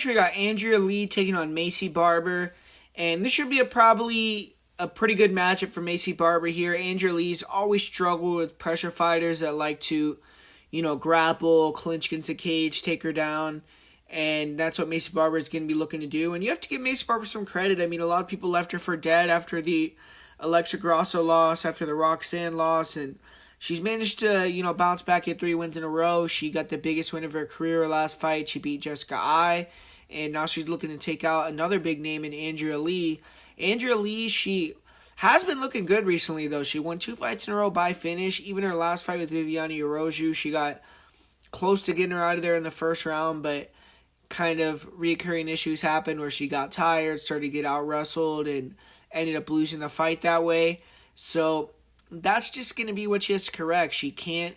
We got Andrea Lee taking on Maycee Barber, and this should be probably a pretty good matchup for Maycee Barber here. Andrea Lee's always struggled with pressure fighters that like to, grapple, clinch against the cage, take her down, and that's what Maycee Barber is going to be looking to do. And you have to give Maycee Barber some credit. I mean, a lot of people left her for dead after the Alexa Grasso loss, after the Roxanne loss, and she's managed to, bounce back, get 3 wins in a row. She got the biggest win of her career last fight. She beat Jessica Eye. And now she's looking to take out another big name in Andrea Lee. Andrea Lee, she has been looking good recently, though. She won 2 fights in a row by finish. Even her last fight with Viviane Araújo, she got close to getting her out of there in the first round, but kind of reoccurring issues happened where she got tired, started to get out-wrestled, and ended up losing the fight that way. So that's just going to be what she has to correct. She can't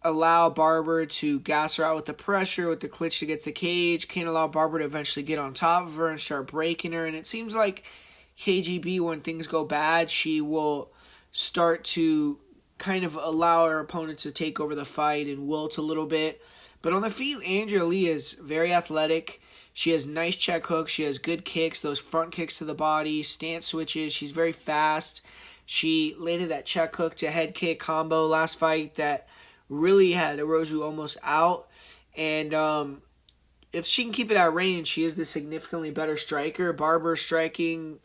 allow Barber to gas her out with the pressure, with the clinch against the cage. Can't allow Barber to eventually get on top of her and start breaking her. And it seems like KGB, when things go bad, she will start to kind of allow her opponents to take over the fight and wilt a little bit. But on the feet, Andrea Lee is very athletic. She has nice check hooks. She has good kicks, those front kicks to the body, stance switches. She's very fast. She landed that check hook to head kick combo last fight that really had Araújo almost out. And if she can keep it at range, she is the significantly better striker. Barber's striking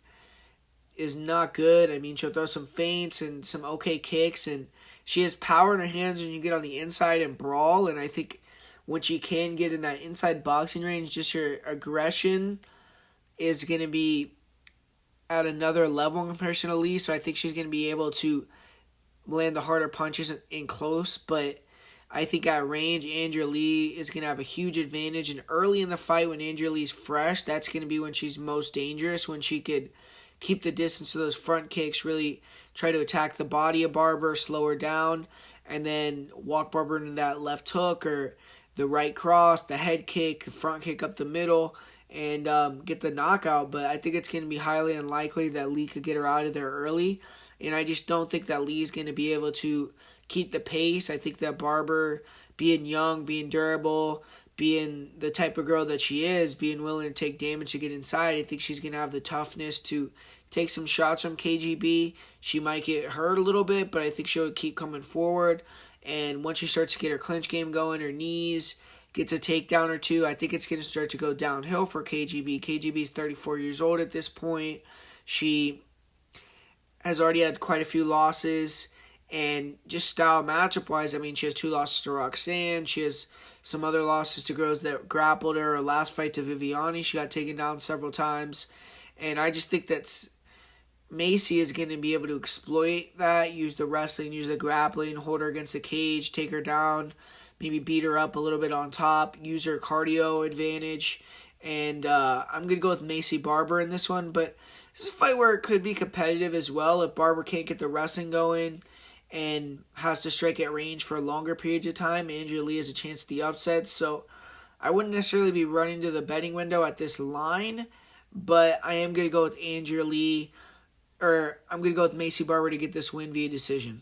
is not good. I mean, she'll throw some feints and some okay kicks, and she has power in her hands when you get on the inside and brawl. And I think when she can get in that inside boxing range, just her aggression is going to be at another level in comparison to Lee. So I think she's going to be able to land the harder punches in close, but I think at range, Andrea Lee is going to have a huge advantage. And early in the fight, when Andrea Lee's fresh, that's going to be when she's most dangerous, when she could keep the distance to those front kicks, really try to attack the body of Barber, slow her down, and then walk Barber into that left hook or the right cross, the head kick, the front kick up the middle, and get the knockout. But I think it's going to be highly unlikely that Lee could get her out of there early. And I just don't think that Lee's going to be able to keep the pace. I think that Barber, being young, being durable, being the type of girl that she is, being willing to take damage to get inside, I think she's going to have the toughness to take some shots from KGB. She might get hurt a little bit, but I think she'll keep coming forward. And once she starts to get her clinch game going, her knees, gets a takedown or two, I think it's going to start to go downhill for KGB. KGB is 34 years old at this point. She has already had quite a few losses, and just style matchup wise, I mean, she has 2 losses to Roxanne. She has some other losses to girls that grappled her. Her last fight to Viviane, she got taken down several times, and I just think that Maycee is going to be able to exploit that, use the wrestling, use the grappling, hold her against the cage, take her down, maybe beat her up a little bit on top, use her cardio advantage, and I'm going to go with Maycee Barber in this one, but this is a fight where it could be competitive as well. If Barber can't get the wrestling going and has to strike at range for longer periods of time, Andrea Lee has a chance at the upset. So I wouldn't necessarily be running to the betting window at this line, but I am going to go with Andrea Lee, or I'm going to go with Maycee Barber to get this win via decision.